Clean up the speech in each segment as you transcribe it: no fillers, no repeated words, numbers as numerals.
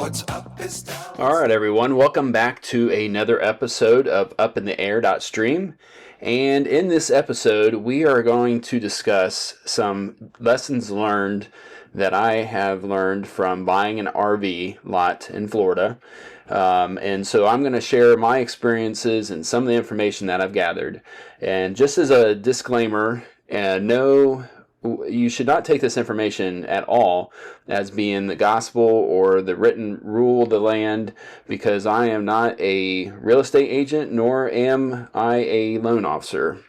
What's up is down. All right, everyone. Welcome back to another episode of UpintheAir.stream. And in this episode, we are going to discuss some lessons learned that I have learned from buying an RV lot in Florida. And so I'm going to share my experiences and some of the information that I've gathered. And just as a disclaimer, you should not take this information at all as being the gospel or the written rule of the land, because I am not a real estate agent, nor am I a loan officer,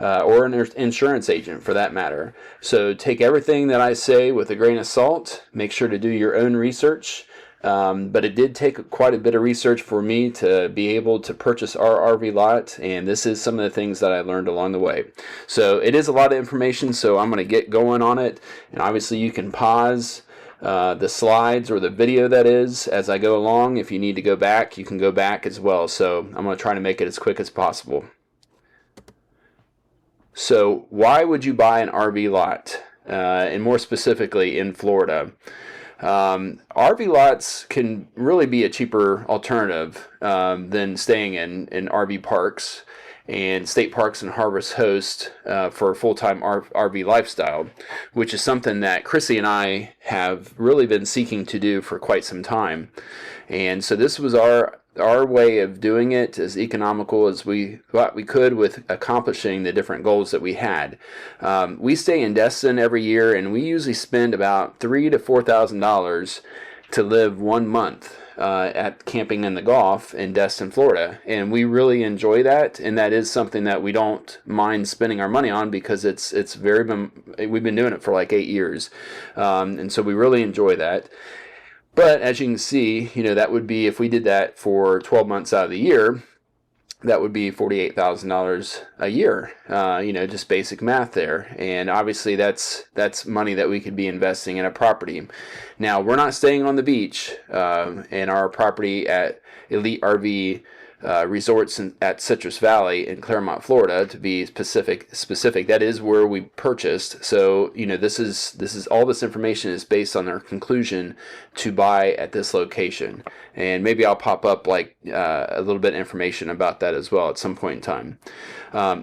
or an insurance agent for that matter. So take everything that I say with a grain of salt. Make sure to do your own research. But it did take quite a bit of research for me to be able to purchase our RV lot, and this is some of the things that I learned along the way. So it is a lot of information, so I'm going to get going on it, and obviously you can pause the slides or the video that is as I go along. If you need to go back, you can go back as well. So I'm going to try to make it as quick as possible. So why would you buy an RV lot, and more specifically in Florida? RV lots can really be a cheaper alternative than staying in RV parks and state parks and harvest host for a full-time RV lifestyle, which is something that Chrissy and I have really been seeking to do for quite some time. And so this was our way of doing it as economical as we thought we could with accomplishing the different goals that we had. We stay in Destin every year, and we usually spend about $3,000 to $4,000 to live 1 month at camping in the Gulf in Destin, Florida. And we really enjoy that, and that is something that we don't mind spending our money on because we've been doing it for like 8 years. And so we really enjoy that. But as you can see, that would be, if we did that for 12 months out of the year, that would be $48,000 a year, just basic math there. And obviously that's money that we could be investing in a property. Now, we're not staying on the beach in our property at Elite RV resorts at Citrus Valley in Claremont, Florida, to be specific. That is where we purchased. So this is all this information is based on our conclusion to buy at this location, and maybe I'll pop up like a little bit of information about that as well at some point in time.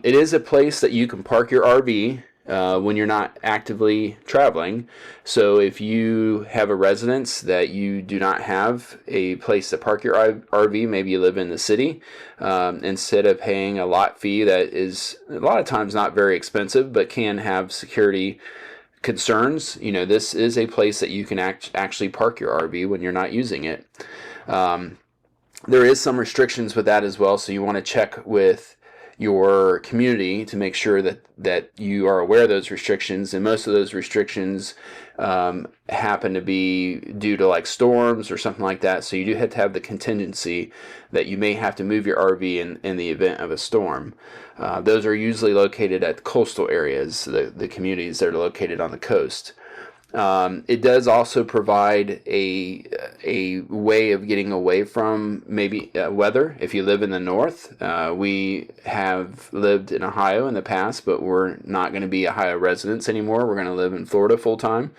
It is a place that you can park your RV when you're not actively traveling. So if you have a residence that you do not have a place to park your RV, maybe you live in the city, instead of paying a lot fee that is a lot of times not very expensive but can have security concerns, this is a place that you can actually park your RV when you're not using it. There is some restrictions with that as well, so you want to check with your community to make sure that you are aware of those restrictions. And most of those restrictions happen to be due to like storms or something like that, so you do have to have the contingency that you may have to move your RV in the event of a storm. Those are usually located at coastal areas, the communities that are located on the coast. It does also provide a way of getting away from maybe weather if you live in the north. We have lived in Ohio in the past, but we're not going to be Ohio residents anymore. We're going to live in Florida full time.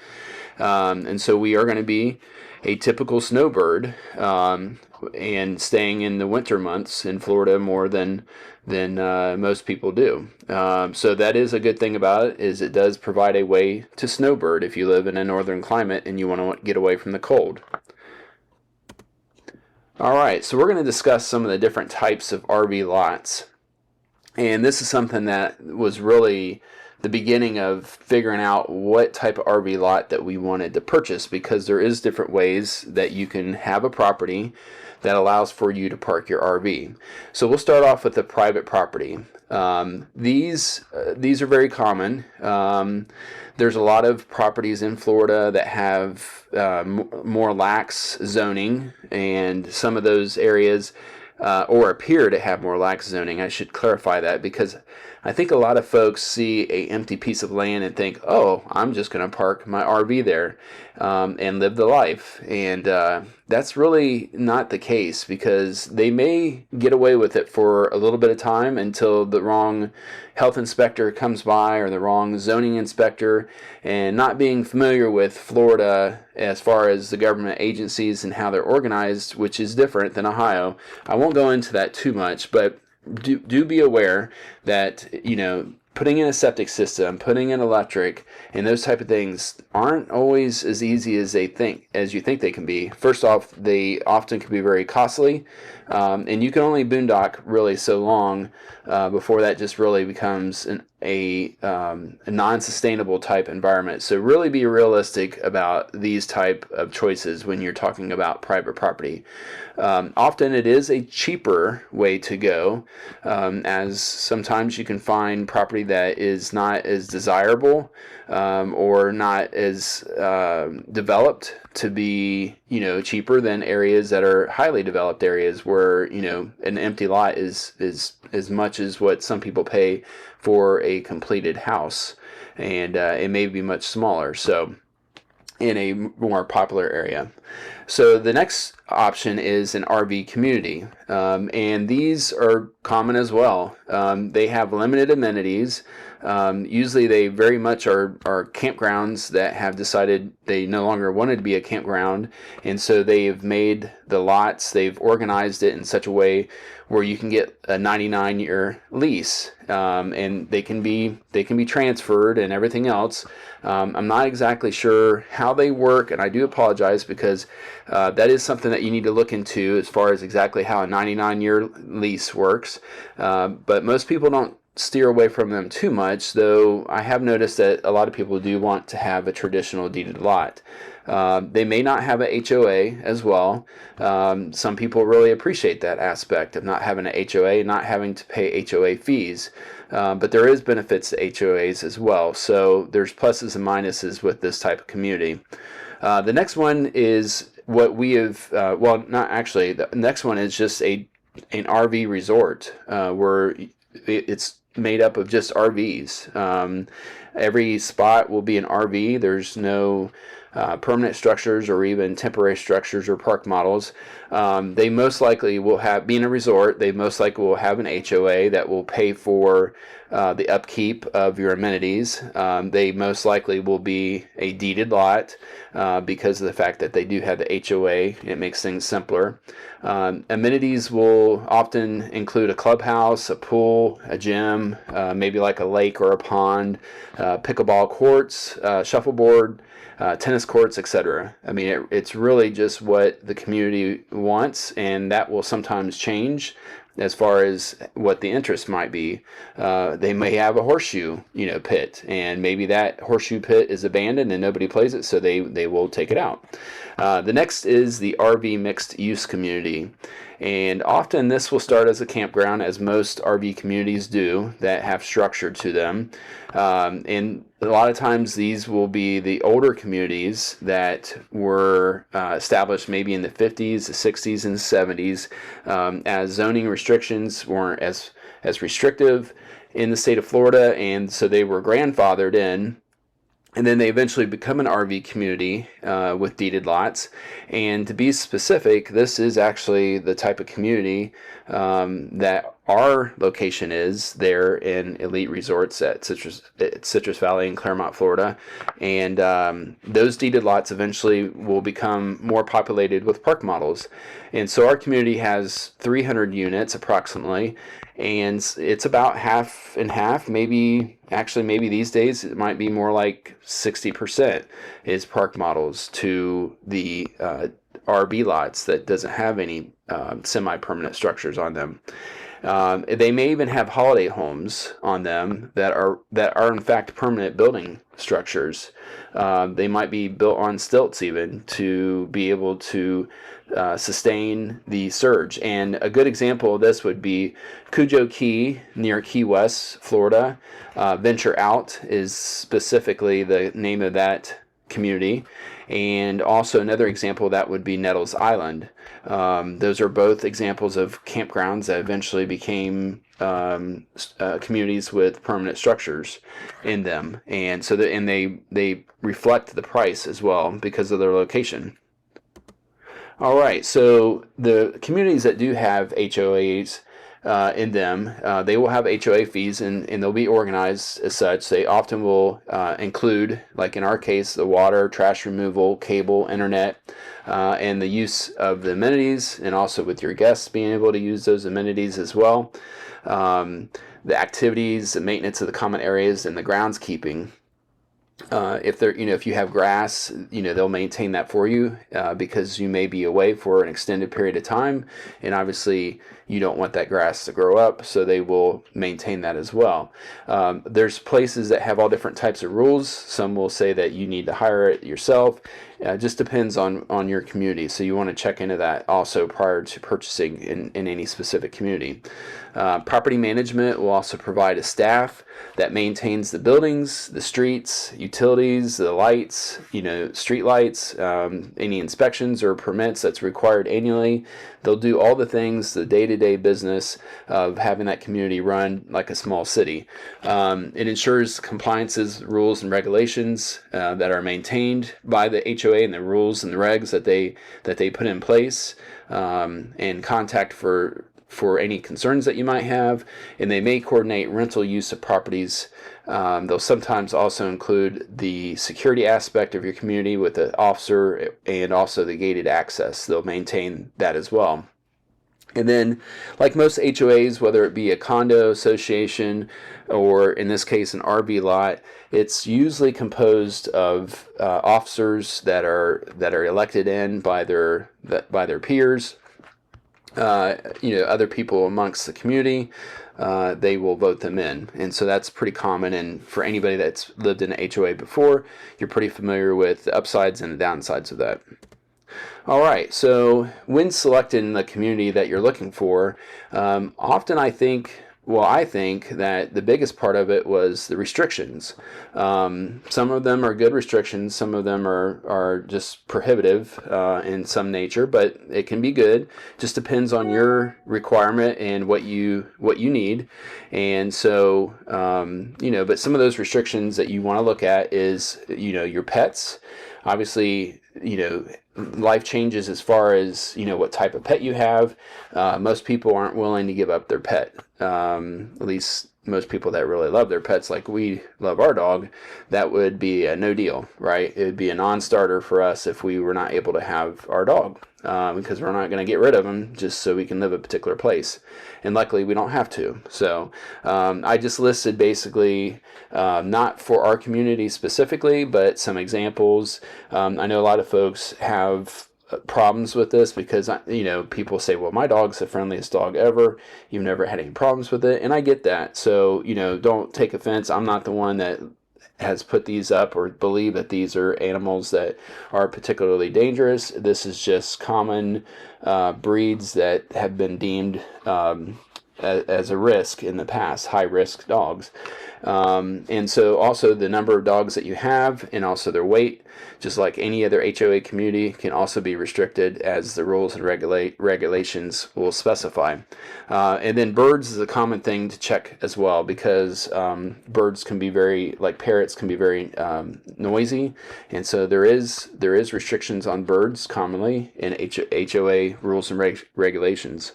And so we are going to be a typical snowbird and staying in the winter months in Florida more than most people do. So that is a good thing about it, is it does provide a way to snowbird if you live in a northern climate and you want to get away from the cold. All right, so we're going to discuss some of the different types of RV lots. And this is something that was really the beginning of figuring out what type of RV lot that we wanted to purchase, because there is different ways that you can have a property that allows for you to park your RV. So we'll start off with the private property. These are very common. There's a lot of properties in Florida that have more lax zoning, and some of those areas or appear to have more lax zoning. I should clarify that, because I think a lot of folks see an empty piece of land and think, oh, I'm just going to park my RV there and live the life. And that's really not the case, because they may get away with it for a little bit of time until the wrong health inspector comes by or the wrong zoning inspector. And not being familiar with Florida as far as the government agencies and how they're organized, which is different than Ohio, I won't go into that too much, but do be aware that, putting in a septic system, putting in electric, and those type of things aren't always as easy as you think they can be. First off, they often can be very costly, and you can only boondock really so long before that just really becomes a non-sustainable type environment. So really be realistic about these type of choices when you're talking about private property. Often it is a cheaper way to go, as sometimes you can find property that is not as desirable or not as developed to be cheaper than areas that are highly developed areas, where an empty lot is as much as what some people pay for a completed house, and it may be much smaller. So in a more popular area. So the next option is an RV community, and these are common as well. They have limited amenities. Usually they very much are campgrounds that have decided they no longer wanted to be a campground, and so they've made the lots, they've organized it in such a way where you can get a 99-year lease, and they can be transferred and everything else. I'm not exactly sure how they work, and I do apologize, because that is something that you need to look into as far as exactly how a 99-year lease works. But most people don't steer away from them too much, though I have noticed that a lot of people do want to have a traditional deeded lot. They may not have a HOA as well. Some people really appreciate that aspect of not having a HOA, not having to pay HOA fees. But there is benefits to HOAs as well. So there's pluses and minuses with this type of community. The next one is what we have, not actually, the next one is just an RV resort, where it's made up of just RVs. Every spot will be an RV. There's no permanent structures or even temporary structures or park models. They most likely will have, being a resort, they most likely will have an HOA that will pay for the upkeep of your amenities. They most likely will be a deeded lot because of the fact that they do have the HOA. It makes things simpler. Amenities will often include a clubhouse, a pool, a gym, maybe like a lake or a pond, pickleball courts, shuffleboard, tennis courts, etc. I mean, it's really just what the community wants, and that will sometimes change as far as what the interest might be. They may have a horseshoe, pit, and maybe that horseshoe pit is abandoned and nobody plays it, so they will take it out. The next is the RV mixed use community. And often this will start as a campground, as most RV communities do that have structure to them. And a lot of times these will be the older communities that were established maybe in the 50s, the 60s, and 70s, as zoning restrictions weren't as restrictive in the state of Florida, and so they were grandfathered in. And then they eventually become an RV community with deeded lots. And to be specific, this is actually the type of community that our location is there in Elite Resorts at Citrus Valley in Claremont, Florida. And those deeded lots eventually will become more populated with park models. And so our community has 300 units approximately, and it's about half and half, maybe these days it might be more like 60% is park models to the RV lots that doesn't have any semi-permanent structures on them. They may even have holiday homes on them that are in fact permanent building structures. They might be built on stilts even to be able to sustain the surge. And a good example of this would be Cujo Key near Key West, Florida. Venture Out is specifically the name of that community. And also another example of that would be Nettles Island. Those are both examples of campgrounds that eventually became communities with permanent structures in them, and so they reflect the price as well because of their location. All right, so the communities that do have HOAs in them, they will have HOA fees, and they'll be organized as such. They often will include, like in our case, the water, trash removal, cable, internet, and the use of the amenities, and also with your guests being able to use those amenities as well. The activities, the maintenance of the common areas, and the groundskeeping. If you have grass, they'll maintain that for you because you may be away for an extended period of time, and obviously you don't want that grass to grow up, so they will maintain that as well. There's places that have all different types of rules. Some will say that you need to hire it yourself. It just depends on your community, so you want to check into that also prior to purchasing in any specific community. Property management will also provide a staff that maintains the buildings, the streets, utilities, the lights, street lights, any inspections or permits that's required annually. They'll do all the things, the day-to-day business of having that community run like a small city. It ensures compliances, rules, and regulations that are maintained by the HOA and the rules and the regs that they put in place, and contact for any concerns that you might have, and they may coordinate rental use of properties. They'll sometimes also include the security aspect of your community with the officer and also the gated access. They'll maintain that as well. And then, like most HOAs, whether it be a condo association or in this case an RV lot, it's usually composed of officers that are elected in by their peers. Other people amongst the community, they will vote them in. And so that's pretty common. And for anybody that's lived in an HOA before, you're pretty familiar with the upsides and the downsides of that. All right, so when selecting the community that you're looking for, often I think that the biggest part of it was the restrictions. Some of them are good restrictions, some of them are just prohibitive in some nature, but it can be good. Just depends on your requirement and what you need. And so, but some of those restrictions that you want to look at is, your pets. Obviously, life changes as far as what type of pet you have. Most people aren't willing to give up their pet. At least most people that really love their pets, like we love our dog, that would be a no deal, right? It would be a non-starter for us if we were not able to have our dog, because we're not going to get rid of him just so we can live a particular place. And luckily we don't have to. So I just listed basically not for our community specifically, but some examples. I know a lot of folks have problems with this because people say, well, my dog's the friendliest dog ever, you've never had any problems with it, and I get that. So don't take offense. I'm not the one that has put these up or believe that these are animals that are particularly dangerous. This is just common breeds that have been deemed as a risk in the past, high risk dogs. And so also the number of dogs that you have and also their weight, just like any other HOA community, can also be restricted as the rules and regulations will specify. And then birds is a common thing to check as well, because birds can be like parrots can be very noisy, and so there is restrictions on birds commonly in HOA rules and regulations.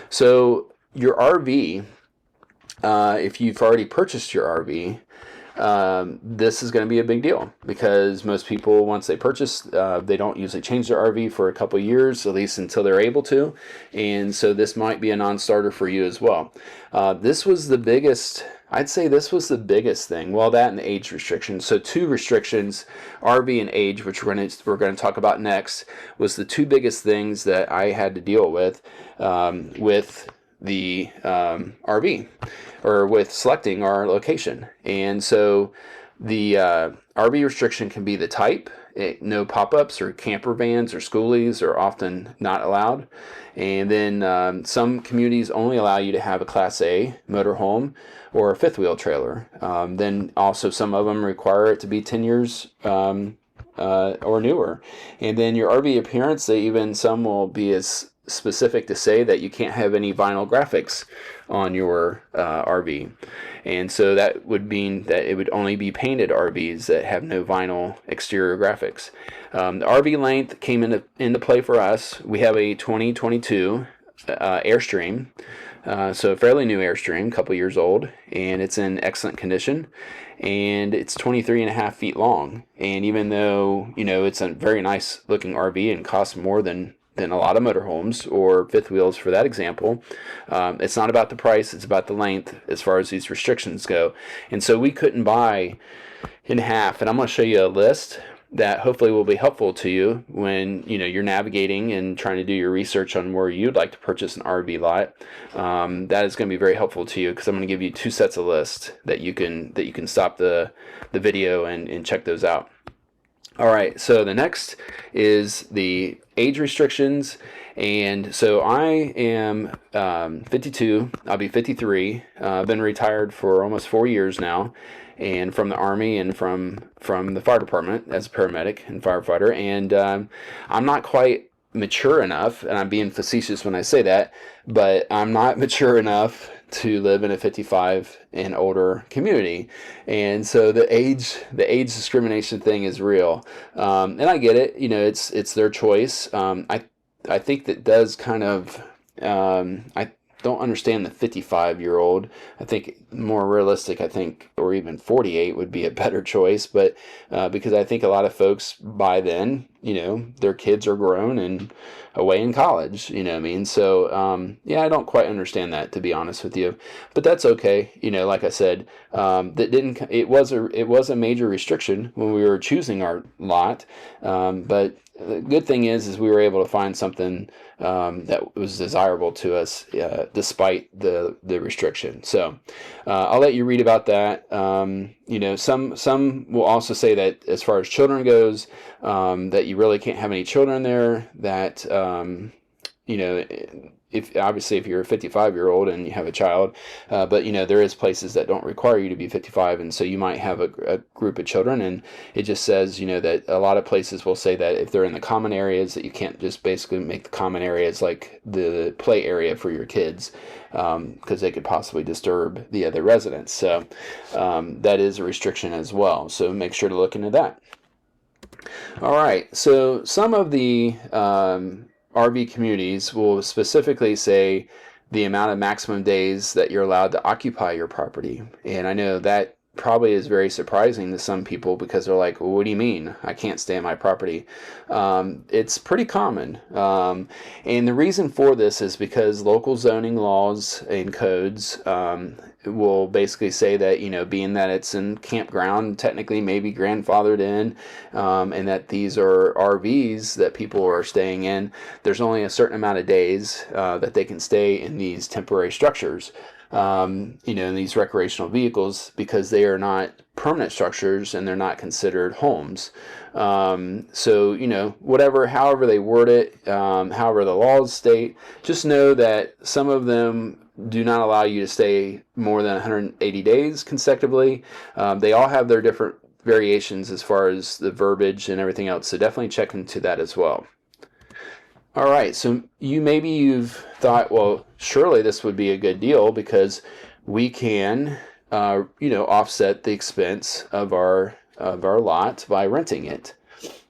So your RV, if you've already purchased your RV, this is going to be a big deal, because most people, once they purchase, they don't usually change their RV for a couple of years, at least until they're able to. And so this might be a non-starter for you as well. This was the biggest, I'd say this was the biggest thing. Well, that and the age restriction. So two restrictions, RV and age, which we're going to talk about next, was the two biggest things that I had to deal with the RV, or with selecting our location. And so the RV restriction can be the type. No pop-ups or camper vans or schoolies are often not allowed. And then some communities only allow you to have a Class A motorhome or a fifth wheel trailer. Then also some of them require it to be 10 years or newer. And then your RV appearance, some will be as specific to say that you can't have any vinyl graphics on your RV. And so that would mean that it would only be painted RVs that have no vinyl exterior graphics. The RV length came into play for us. We have a 2022 Air.stream. So a fairly new Air.stream, a couple years old, and it's in excellent condition, and it's 23.5 feet long. And even though, it's a very nice looking RV and costs more than a lot of motorhomes or fifth wheels for that example, it's not about the price, it's about the length as far as these restrictions go. And so we couldn't buy in half, and I'm going to show you a list that hopefully will be helpful to you when you're navigating and trying to do your research on where you'd like to purchase an RV lot. That is going to be very helpful to you, because I'm going to give you two sets of lists that you can stop the video and check those out. All right, so the next is the age restrictions. And so I am 52, I'll be 53. I've been retired for almost 4 years now, and from the Army and from the fire department as a paramedic and firefighter. And I'm not quite mature enough, and I'm being facetious when I say that, but I'm not mature enough to live in a 55 and older community. And so the age discrimination thing is real. And I get it, it's their choice. I think that does kind of, I don't understand the 55-year-old. I think more realistic, or even 48 would be a better choice. But because I think a lot of folks by then, their kids are grown and away in college, what I mean? So, I don't quite understand that, to be honest with you, but that's okay. Like I said, it was a major restriction when we were choosing our lot. But the good thing is we were able to find something that was desirable to us despite the restriction. So I'll let you read about that. Some will also say that as far as children goes, that you really can't have any children there. That if you're a 55-year-old and you have a child, but there is places that don't require you to be 55, and so you might have a group of children, and it just says that a lot of places will say that if they're in the common areas, that you can't just basically make the common areas like the play area for your kids, because they could possibly disturb the other residents. So that is a restriction as well, so make sure to look into that. All right, so some of the RV communities will specifically say the amount of maximum days that you're allowed to occupy your property. And I know that probably is very surprising to some people, because they're like, well, what do you mean I can't stay on my property? It's pretty common. And the reason for this is because local zoning laws and codes will basically say that, being that it's in campground, technically maybe grandfathered in, and that these are RVs that people are staying in, there's only a certain amount of days that they can stay in these temporary structures. In these recreational vehicles, because they are not permanent structures and they're not considered homes. So, however they word it, however the laws state, just know that some of them do not allow you to stay more than 180 days consecutively. They all have their different variations as far as the verbiage and everything else, so definitely check into that as well. All right, so you've thought, well, surely this would be a good deal because we can, offset the expense of our lot by renting it.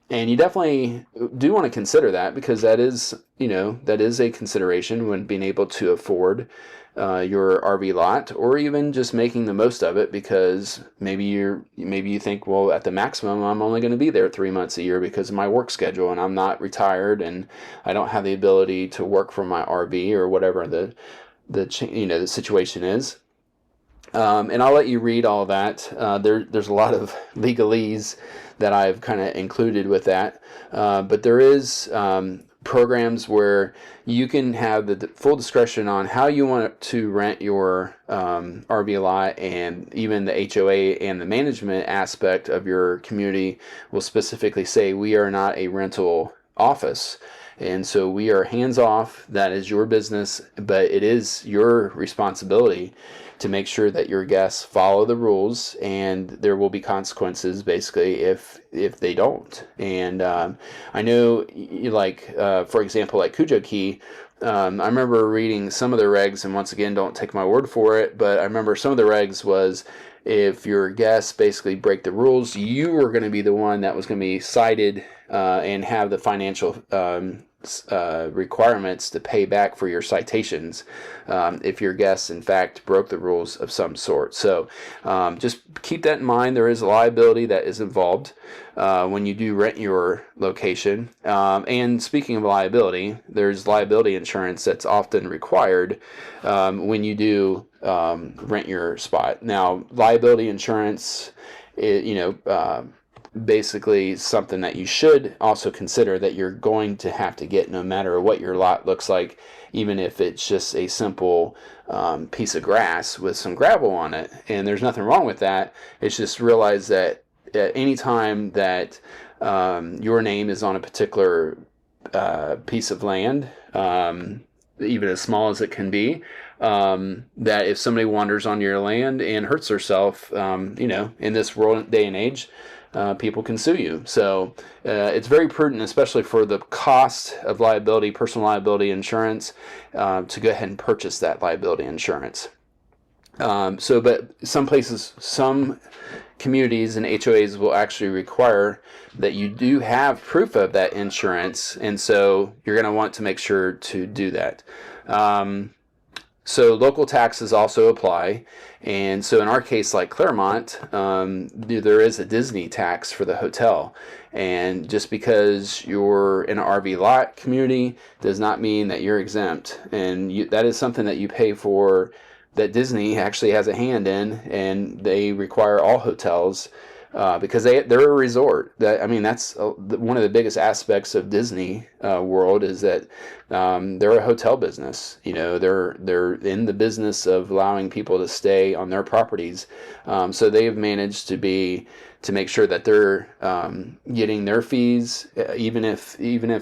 And you definitely do want to consider that, because that is a consideration when being able to afford your RV lot, or even just making the most of it, because maybe you think, well, at the maximum I'm only going to be there 3 months a year because of my work schedule, and I'm not retired and I don't have the ability to work from my RV, or whatever the situation is. And I'll let you read all that. There's a lot of legalese that I've kind of included with that, but there is programs where you can have the full discretion on how you want to rent your RV lot, and even the HOA and the management aspect of your community will specifically say, we are not a rental office. And so we are hands off. That is your business, but it is your responsibility to make sure that your guests follow the rules, and there will be consequences basically if they don't. And I know, for example, like Cujo Key, I remember reading some of the regs, and once again, don't take my word for it, but I remember some of the regs was if your guests basically break the rules, you were going to be the one that was going to be cited and have the financial requirements to pay back for your citations if your guests in fact broke the rules of some sort. So just keep that in mind. There is a liability that is involved when you do rent your location. And speaking of liability, there's liability insurance that's often required when you do rent your spot. Now, liability insurance, basically something that you should also consider that you're going to have to get no matter what your lot looks like, even if it's just a simple piece of grass with some gravel on it. And there's nothing wrong with that. It's just realize that at any time that your name is on a particular piece of land, even as small as it can be, that if somebody wanders on your land and hurts herself, in this world day and age, people can sue you. So it's very prudent, especially for the cost of liability, personal liability insurance, to go ahead and purchase that liability insurance. But some places, some communities and HOAs will actually require that you do have proof of that insurance, and so you're going to want to make sure to do that. So local taxes also apply, and so in our case, like Claremont, there is a Disney tax for the hotel, and just because you're in an RV lot community does not mean that you're exempt, and that is something that you pay for, that Disney actually has a hand in, and they require all hotels because they're a resort. That's one of the biggest aspects of Disney World is that they're a hotel business. They're in the business of allowing people to stay on their properties. So they've managed to make sure that they're getting their fees, even if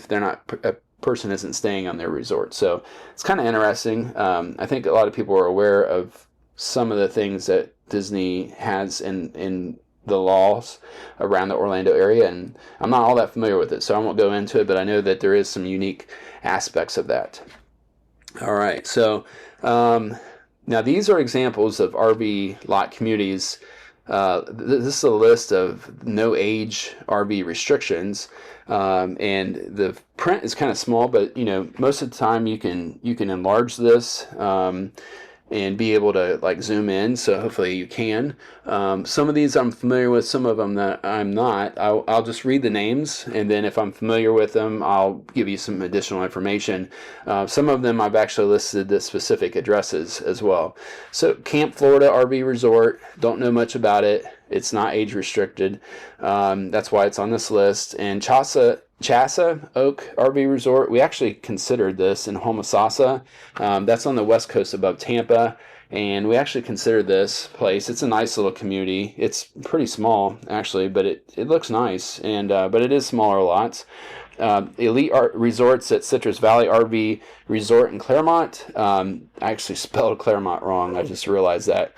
they're not a person isn't staying on their resort. So it's kind of interesting. I think a lot of people are aware of some of the things that Disney has in the laws around the Orlando area, and I'm not all that familiar with it, so I won't go into it, but I know that there is some unique aspects of that. All right, so now these are examples of RV lot communities. This is a list of no age RV restrictions, and the print is kind of small, but most of the time you can enlarge this and be able to zoom in, so hopefully you can. Some of these I'm familiar with, some of them that I'm not. I'll just read the names, and then if I'm familiar with them, I'll give you some additional information. Some of them I've actually listed the specific addresses as well. So Camp Florida RV Resort, don't know much about it. It's not age restricted. That's why it's on this list. And Chassa Oak RV Resort, we actually considered this in Homosassa. That's on the west coast above Tampa, and we actually considered this place. It's a nice little community. It's pretty small actually, but it looks nice, and but it is smaller lots. Elite Resorts at Citrus Valley RV Resort in Claremont. I actually spelled Claremont wrong. I just realized that.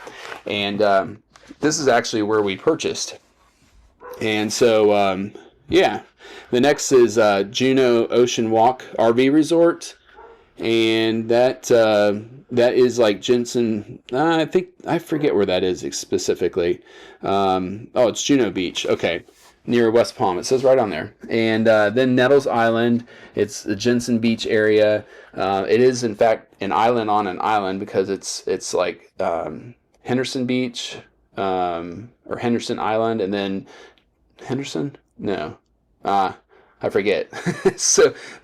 And this is actually where we purchased. And so, yeah. The next is Juneau Ocean Walk RV Resort, and that is like Jensen. I forget where that is specifically. It's Juneau Beach. Okay, near West Palm. It says right on there. And then Nettles Island. It's the Jensen Beach area. It is in fact an island on an island because it's like Henderson Beach or Henderson Island, and then Henderson. No. I forget.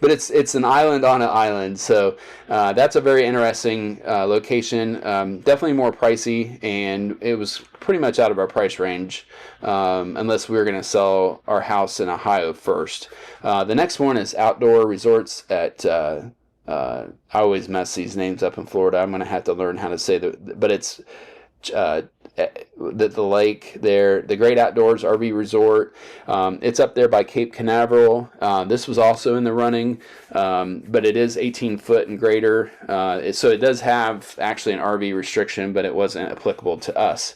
But it's an island on an island. So that's a very interesting location. Definitely more pricey, and it was pretty much out of our price range, unless we were going to sell our house in Ohio first. The next one is Outdoor Resorts at. I always mess these names up in Florida. I'm going to have to learn how to say but it's the lake there, the Great Outdoors RV Resort. It's up there by Cape Canaveral. This was also in the running, but it is 18 foot and greater. So it does have actually an RV restriction, but it wasn't applicable to us.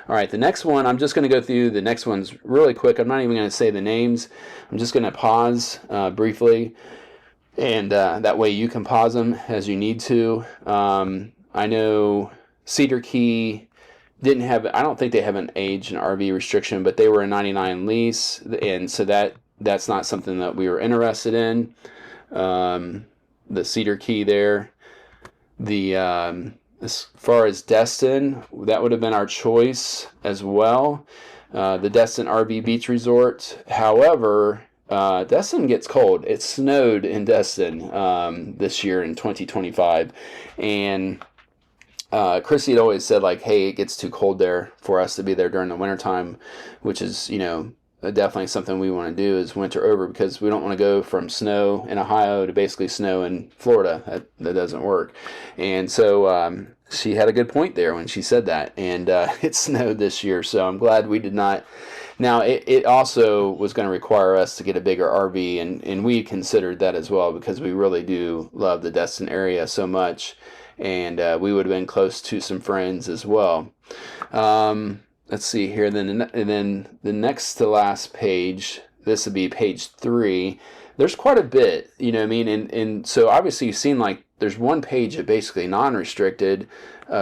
All right, the next one, I'm just going to go through the next ones really quick. I'm not even going to say the names. I'm just going to pause briefly, and that way you can pause them as you need to. I know Cedar Key didn't have, I don't think they have an age and RV restriction, but they were a 99 lease, and so that's not something that we were interested in. The Cedar Key there. As far as Destin, that would have been our choice as well. The Destin RV Beach Resort. However, Destin gets cold. It snowed in Destin this year in 2025, and Chrissy had always said, like, hey, it gets too cold there for us to be there during the wintertime, which is, definitely something we want to do is winter over, because we don't want to go from snow in Ohio to basically snow in Florida. That doesn't work. And so she had a good point there when she said that. And it snowed this year, so I'm glad we did not. Now, it also was going to require us to get a bigger RV, and we considered that as well, because we really do love the Destin area so much. And we would have been close to some friends as well. Let's see here. Then the next to last page, this would be page 3. There's quite a bit, and so obviously you've seen, like, there's one page of basically non-restricted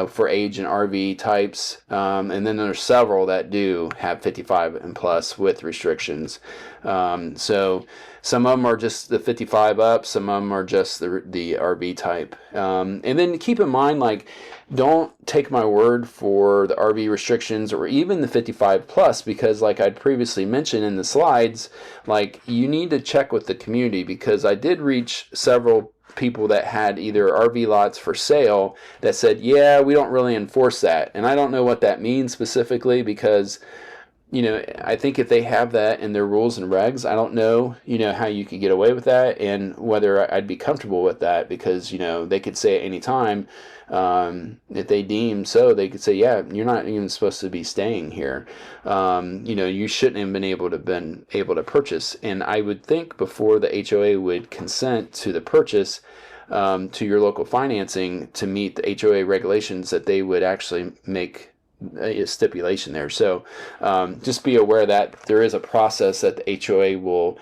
for age and RV types, and then there's several that do have 55 and plus with restrictions. So some of them are just the 55 up, some of them are just the RV type. And then keep in mind, like, don't take my word for the RV restrictions or even the 55 plus, because like I'd previously mentioned in the slides, like, you need to check with the community, because I did reach several people that had either RV lots for sale that said, yeah, we don't really enforce that. And I don't know what that means specifically, because I think if they have that in their rules and regs, I don't know, how you could get away with that, and whether I'd be comfortable with that, because, they could say at any time, if they deem so, they could say, yeah, you're not even supposed to be staying here. You shouldn't have been able to purchase. And I would think before the HOA would consent to the purchase, to your local financing to meet the HOA regulations, that they would actually make a stipulation there. So just be aware that there is a process that the HOA will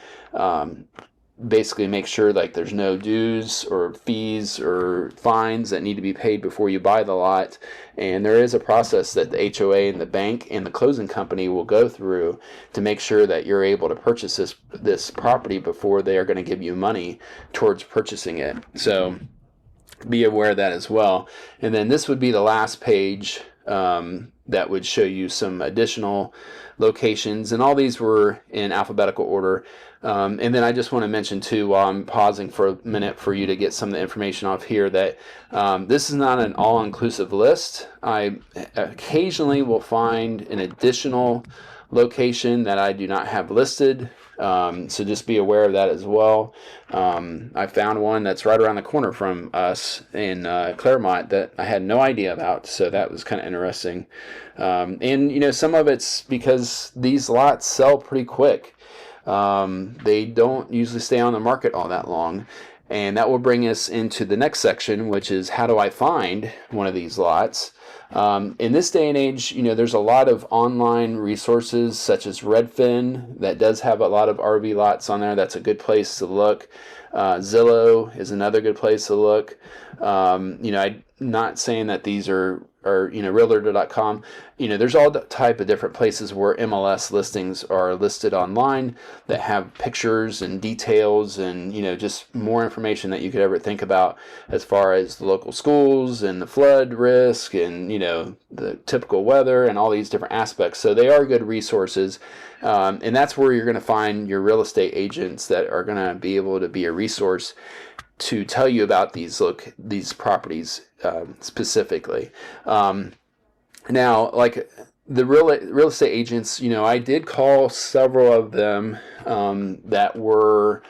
basically make sure, like, there's no dues or fees or fines that need to be paid before you buy the lot. And there is a process that the HOA and the bank and the closing company will go through to make sure that you're able to purchase this property before they are going to give you money towards purchasing it. So be aware of that as well. And then this would be the last page that would show you some additional locations, and all these were in alphabetical order. And then I just want to mention too, while I'm pausing for a minute for you to get some of the information off here, that this is not an all-inclusive list. I occasionally will find an additional location that I do not have listed. So just be aware of that as well. I found one that's right around the corner from us in Claremont that I had no idea about, so that was kind of interesting. And some of it's because these lots sell pretty quick. They don't usually stay on the market all that long. And that will bring us into the next section, which is, how do I find one of these lots? In this day and age, there's a lot of online resources such as Redfin that does have a lot of RV lots on there. That's a good place to look. Zillow is another good place to look. I'm not saying that these are realtor.com. There's all type of different places where MLS listings are listed online that have pictures and details and, just more information that you could ever think about as far as the local schools and the flood risk and, the typical weather and all these different aspects. So they are good resources. And that's where you're going to find your real estate agents that are going to be able to be a resource to tell you about these properties specifically. Now, like the real estate agents, I did call several of them that were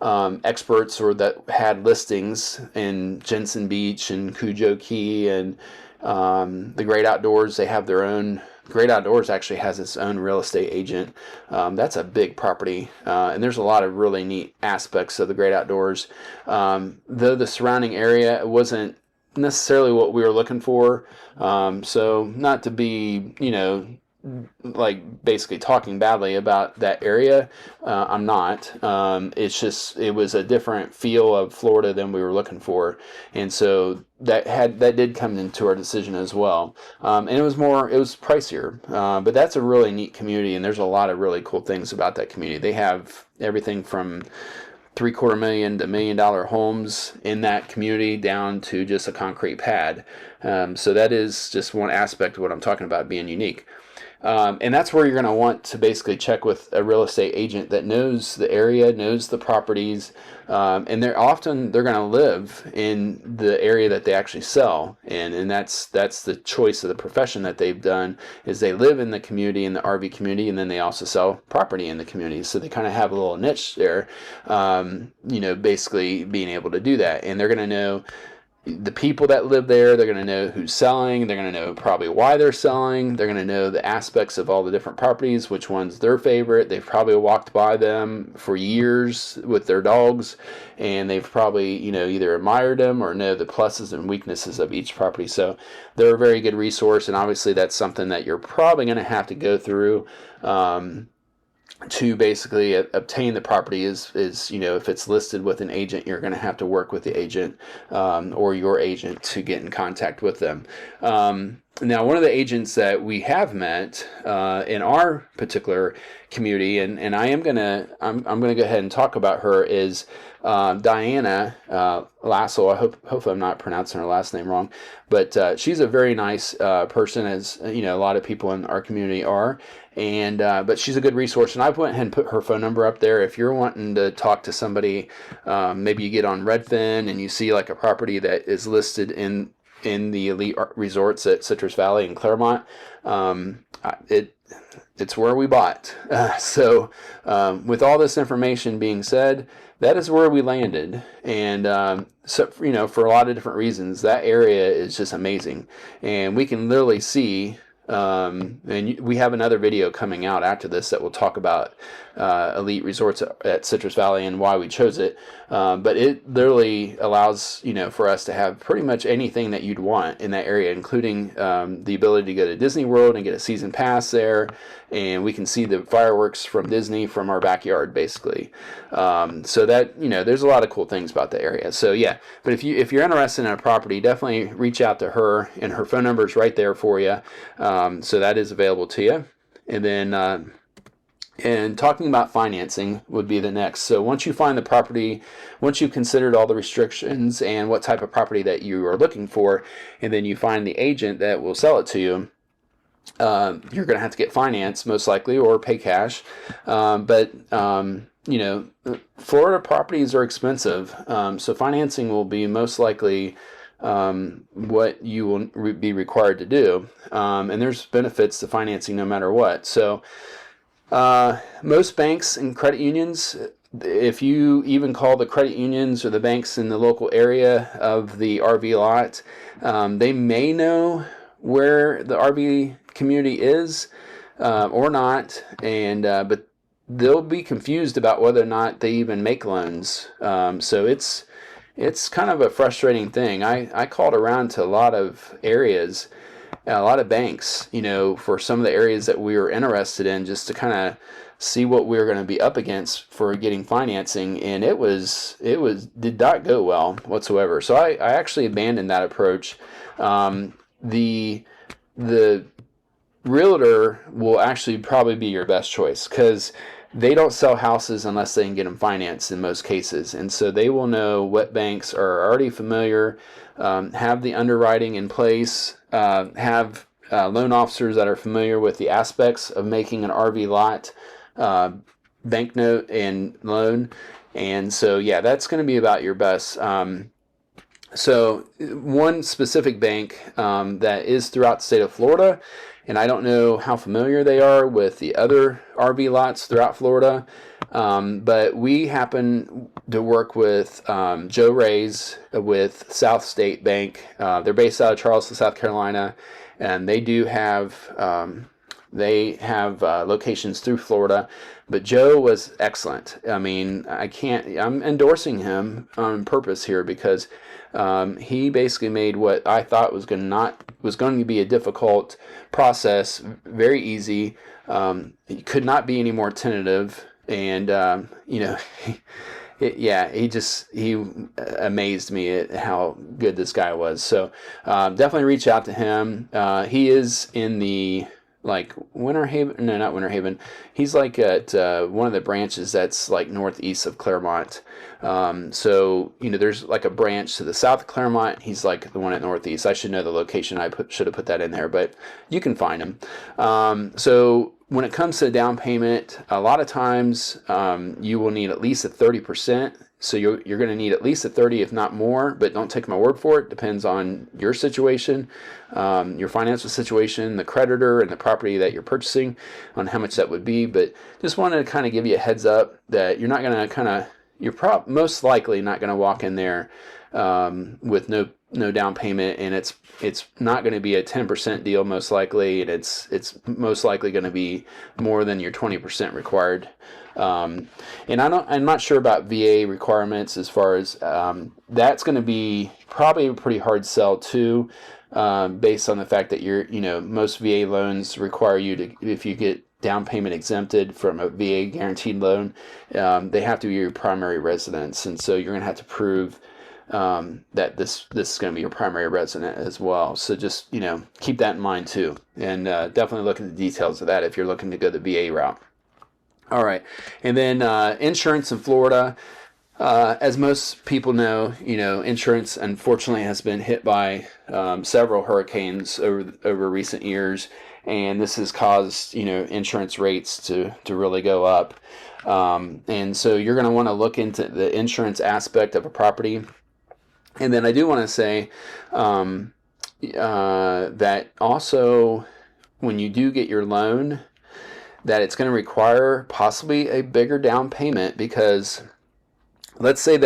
experts or that had listings in Jensen Beach and Cujo Key and The Great Outdoors, they have their own. Great Outdoors actually has its own real estate agent. That's a big property, and there's a lot of really neat aspects of the Great Outdoors. Though the surrounding area wasn't necessarily what we were looking for, so not to be, like basically talking badly about that area. I'm not. It's just it was a different feel of Florida than we were looking for, and so that did come into our decision as well. And it was pricier, but that's a really neat community, and there's a lot of really cool things about that community. They have everything from $750,000 to $1 million homes in that community down to just a concrete pad. So that is just one aspect of what I'm talking about being unique. And that's where you're going to want to basically check with a real estate agent that knows the area, knows the properties, and they're going to live in the area that they actually sell, and that's the choice of the profession that they've done, is they live in the community, in the RV community, and then they also sell property in the community. So they kind of have a little niche there, basically being able to do that, and they're going to know the people that live there. They're going to know who's selling. They're going to know probably why they're selling. They're going to know the aspects of all the different properties, which one's their favorite. They've probably walked by them for years with their dogs, and they've probably, either admired them or know the pluses and weaknesses of each property. So they're a very good resource, and obviously that's something that you're probably going to have to go through to basically obtain the property. Is if it's listed with an agent, you're going to have to work with the agent or your agent to get in contact with them. Now, one of the agents that we have met in our particular community, and I'm gonna go ahead and talk about her, is Diana Lassel. Hopefully I'm not pronouncing her last name wrong, but she's a very nice person, as a lot of people in our community are. And but she's a good resource, and I went ahead and put her phone number up there. If you're wanting to talk to somebody, maybe you get on Redfin and you see like a property that is listed in the elite resorts at Citrus Valley and Claremont, it's where we bought. So with all this information being said, that is where we landed. And so for a lot of different reasons, that area is just amazing, and we can literally see. And we have another video coming out after this that will talk about elite resorts at Citrus Valley and why we chose it. But it literally allows for us to have pretty much anything that you'd want in that area, including the ability to go to Disney World and get a season pass there, and we can see the fireworks from Disney from our backyard, basically. So that there's a lot of cool things about the area. So yeah, but if you're interested in a property, definitely reach out to her, and her phone number is right there for you. So that is available to you. And then and talking about financing would be the next. So once you find the property, once you've considered all the restrictions and what type of property that you are looking for, and then you find the agent that will sell it to you, you're going to have to get finance most likely, or pay cash. But Florida properties are expensive, so financing will be most likely what you will be required to do. And there's benefits to financing no matter what. So most banks and credit unions, if you even call the credit unions or the banks in the local area of the RV lot, they may know where the RV community is or not, and but they'll be confused about whether or not they even make loans. So it's kind of a frustrating thing. I called around to a lot of areas, a lot of banks, for some of the areas that we were interested in, just to kind of see what we were going to be up against for getting financing, and it did not go well whatsoever. So I actually abandoned that approach. The realtor will actually probably be your best choice, because they don't sell houses unless they can get them financed in most cases. And so they will know what banks are already familiar, have the underwriting in place, have loan officers that are familiar with the aspects of making an RV lot banknote and loan. And so, yeah, that's going to be about your best. So one specific bank that is throughout the state of Florida, and I don't know how familiar they are with the other RV lots throughout Florida, but we happen to work with Joe Ray's with South State Bank. They're based out of Charleston, South Carolina, and they do have locations through Florida, but Joe was excellent. I mean, I'm endorsing him on purpose here because he basically made what I thought was going to be a difficult process very easy. It could not be any more tentative, and he amazed me at how good this guy was. So definitely reach out to him. He is in the Winter Haven. No, not Winter Haven. He's at one of the branches that's northeast of Claremont. So there's a branch to the south of Claremont. He's the one at northeast. I should know the location. Should have put that in there, but you can find him. So when it comes to down payment, a lot of times you will need at least a 30%. So you're going to need at least a 30, if not more, but don't take my word for it. Depends on your situation, your financial situation, the creditor, and the property that you're purchasing, on how much that would be. But just wanted to kind of give you a heads up that you're not going to you're most likely not going to walk in there with no down payment, and it's not going to be a 10% deal most likely, and it's most likely going to be more than your 20% required. And I'm not sure about VA requirements as far as that's going to be probably a pretty hard sell too, based on the fact that most VA loans require you to, if you get down payment exempted from a VA guaranteed loan, they have to be your primary residence, and so you're going to have to prove that this is going to be your primary resident as well. So just keep that in mind too, and definitely look at the details of that if you're looking to go the VA route. All right, and then insurance in Florida. As most people know, insurance unfortunately has been hit by several hurricanes over recent years, and this has caused insurance rates to really go up. And so you're going to want to look into the insurance aspect of a property. And then I do want to say that also when you do get your loan, that it's going to require possibly a bigger down payment, because let's just say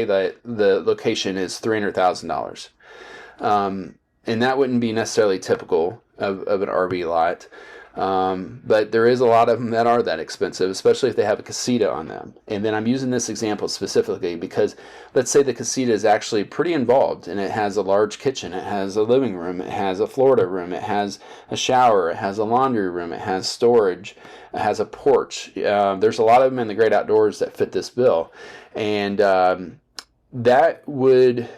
that the location is $300,000, and that wouldn't be necessarily typical of an RV lot. But there is a lot of them that are that expensive, especially if they have a casita on them. And then I'm using this example specifically because let's say the casita is actually pretty involved, and it has a large kitchen, it has a living room, it has a Florida room, it has a shower, it has a laundry room, it has storage, it has a porch. There's a lot of them in the great outdoors that fit this bill. And that would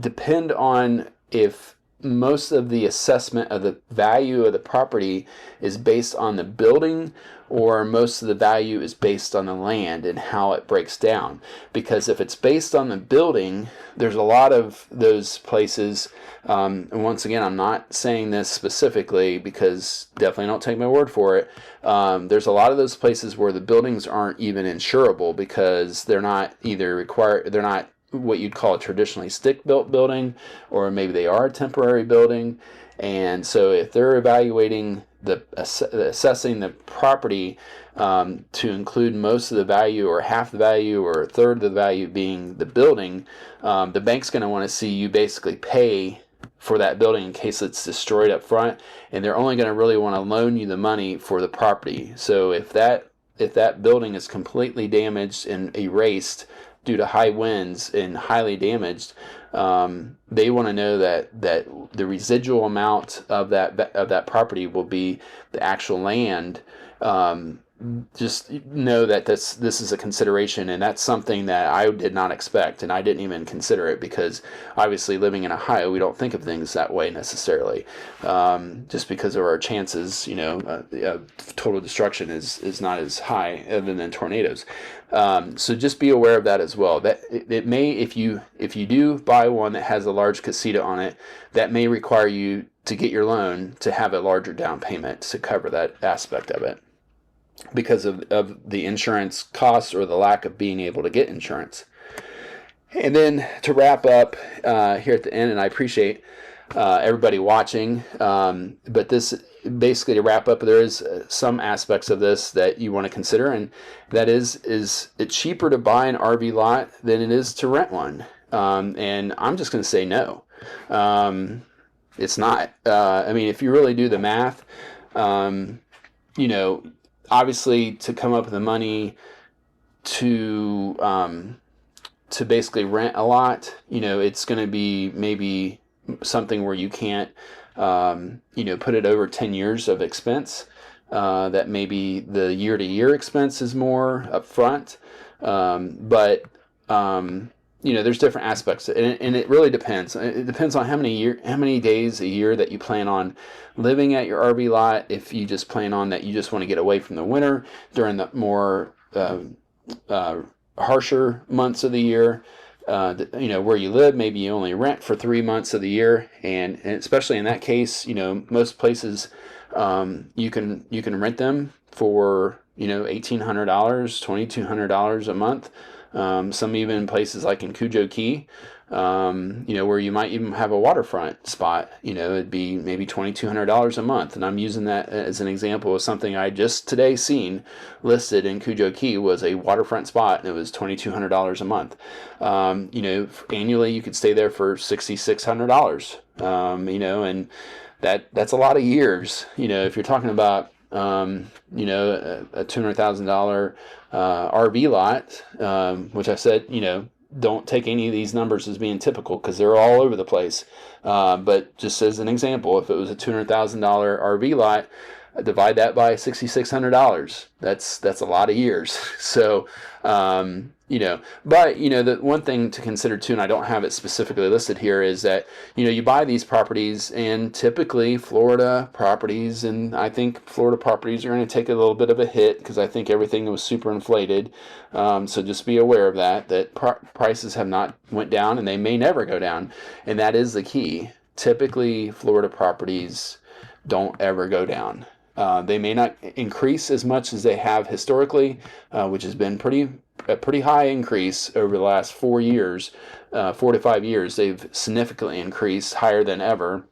depend on if most of the assessment of the value of the property is based on the building, or most of the value is based on the land and how it breaks down. Because if it's based on the building, there's a lot of those places, and once again, I'm not saying this specifically because definitely don't take my word for it. There's a lot of those places where the buildings aren't even insurable because they're not what you'd call a traditionally stick-built building, or maybe they are a temporary building. And so if they're evaluating assessing the property to include most of the value, or half the value, or a third of the value being the building, the bank's going to want to see you basically pay for that building in case it's destroyed up front, and they're only going to really want to loan you the money for the property. So if that building is completely damaged and erased due to high winds and highly damaged, they want to know that the residual amount of that property will be the actual land. Just know that this is a consideration, and that's something that I did not expect, and I didn't even consider it because obviously living in Ohio, we don't think of things that way necessarily. Just because of our chances, total destruction is not as high other than tornadoes. So just be aware of that as well. That it may, if you do buy one that has a large casita on it, that may require you to get your loan to have a larger down payment to cover that aspect of it, because of the insurance costs or the lack of being able to get insurance. And then to wrap up here at the end, and I appreciate everybody watching. But this, basically, to wrap up, there is some aspects of this that you want to consider, and that is it cheaper to buy an RV lot than it is to rent one? And I'm just going to say no. It's not. I mean, if you really do the math, you know, obviously to come up with the money to basically rent a lot, you know, it's going to be maybe something where you can't, you know, put it over 10 years of expense. That maybe the year-to-year expense is more upfront. But you know, there's different aspects, and it really depends. It depends on how many days a year that you plan on living at your RV lot. If you just plan on that, you just want to get away from the winter during the more harsher months of the year. You know, where you live, maybe you only rent for 3 months of the year, and especially in that case, you know, most places you can rent them for, you know, $1,800, $2,200 a month. Some even places like in Cujo Key, you know, where you might even have a waterfront spot, you know, it'd be maybe $2,200 a month. And I'm using that as an example of something I just today seen listed in Cujo Key was a waterfront spot, and it was $2,200 a month. You know, annually you could stay there for $6,600, you know, and that's a lot of years. You know, if you're talking about, you know, a $200,000 RV lot, which I said, you know, don't take any of these numbers as being typical because they're all over the place. But just as an example, if it was a $200,000 RV lot, divide that by $6,600. That's a lot of years. So, you know, but, you know, the one thing to consider too, and I don't have it specifically listed here, is that, you know, you buy these properties, and typically Florida properties, and I think Florida properties are going to take a little bit of a hit because I think everything was super inflated. So just be aware of that prices have not went down, and they may never go down. And that is the key. Typically Florida properties don't ever go down. They may not increase as much as they have historically, which has been a pretty high increase over the last 4 years, 4 to 5 years. They've significantly increased, higher than ever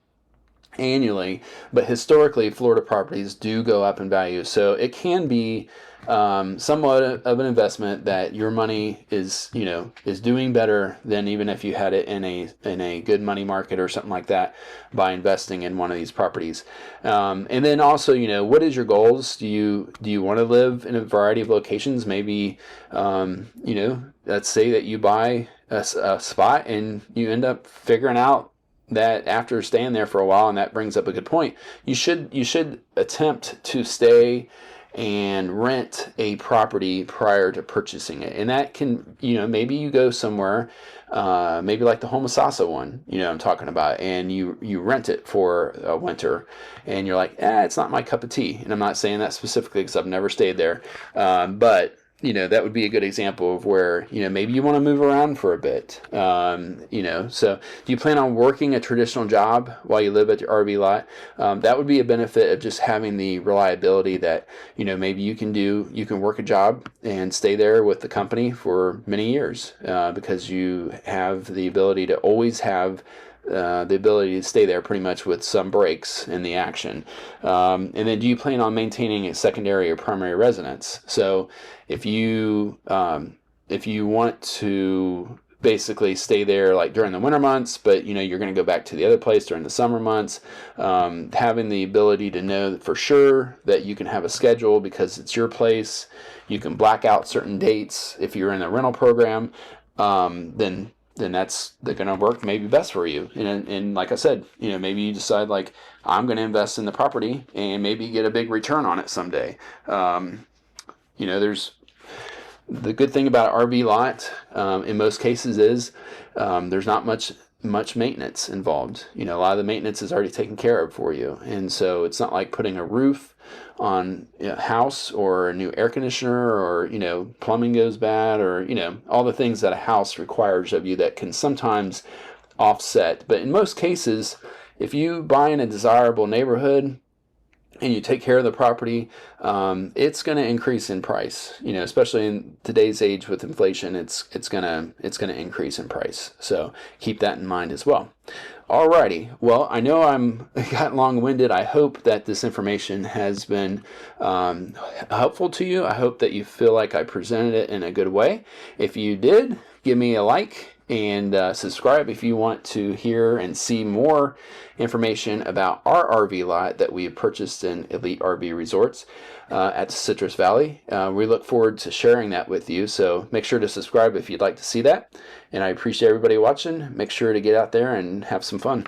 annually. But historically, Florida properties do go up in value. So it can be somewhat of an investment that your money is, you know, is doing better than even if you had it in a good money market or something like that by investing in one of these properties. And then also, you know, what is your goals? Do you want to live in a variety of locations? Maybe, you know, let's say that you buy a spot and you end up figuring out that after staying there for a while, and that brings up a good point, you should attempt to stay and rent a property prior to purchasing it. And that can, you know, maybe you go somewhere, maybe like the Homosassa one, you know, I'm talking about, and you rent it for a winter, and you're like, it's not my cup of tea. And I'm not saying that specifically because I've never stayed there, but you know, that would be a good example of where, you know, maybe you want to move around for a bit. You know, so do you plan on working a traditional job while you live at your RV lot? That would be a benefit of just having the reliability that, you know, maybe you can work a job and stay there with the company for many years, because you have the ability to always have the ability to stay there pretty much with some breaks in the action. And then do you plan on maintaining a secondary or primary residence? So if you want to basically stay there like during the winter months, but you know you're going to go back to the other place during the summer months, having the ability to know for sure that you can have a schedule because it's your place, you can black out certain dates if you're in the rental program, then that's going to work maybe best for you. And like I said, you know, maybe you decide like, I'm going to invest in the property and maybe get a big return on it someday. You know, there's the good thing about an RV lot, in most cases is, there's not much maintenance involved. You know, a lot of the maintenance is already taken care of for you. And so it's not like putting a roof on a house or a new air conditioner, or, you know, plumbing goes bad, or, you know, all the things that a house requires of you that can sometimes offset. But in most cases, if you buy in a desirable neighborhood, and you take care of the property, it's going to increase in price. You know, especially in today's age with inflation, it's gonna increase in price. So keep that in mind as well. Alrighty, well, I know I'm got long-winded. I hope that this information has been helpful to you. I hope that you feel like I presented it in a good way. If you did, give me a like and subscribe if you want to hear and see more information about our RV lot that we have purchased in Elite RV Resorts at Citrus Valley. We look forward to sharing that with you, so make sure to subscribe if you'd like to see that. And I appreciate everybody watching. Make sure to get out there and have some fun.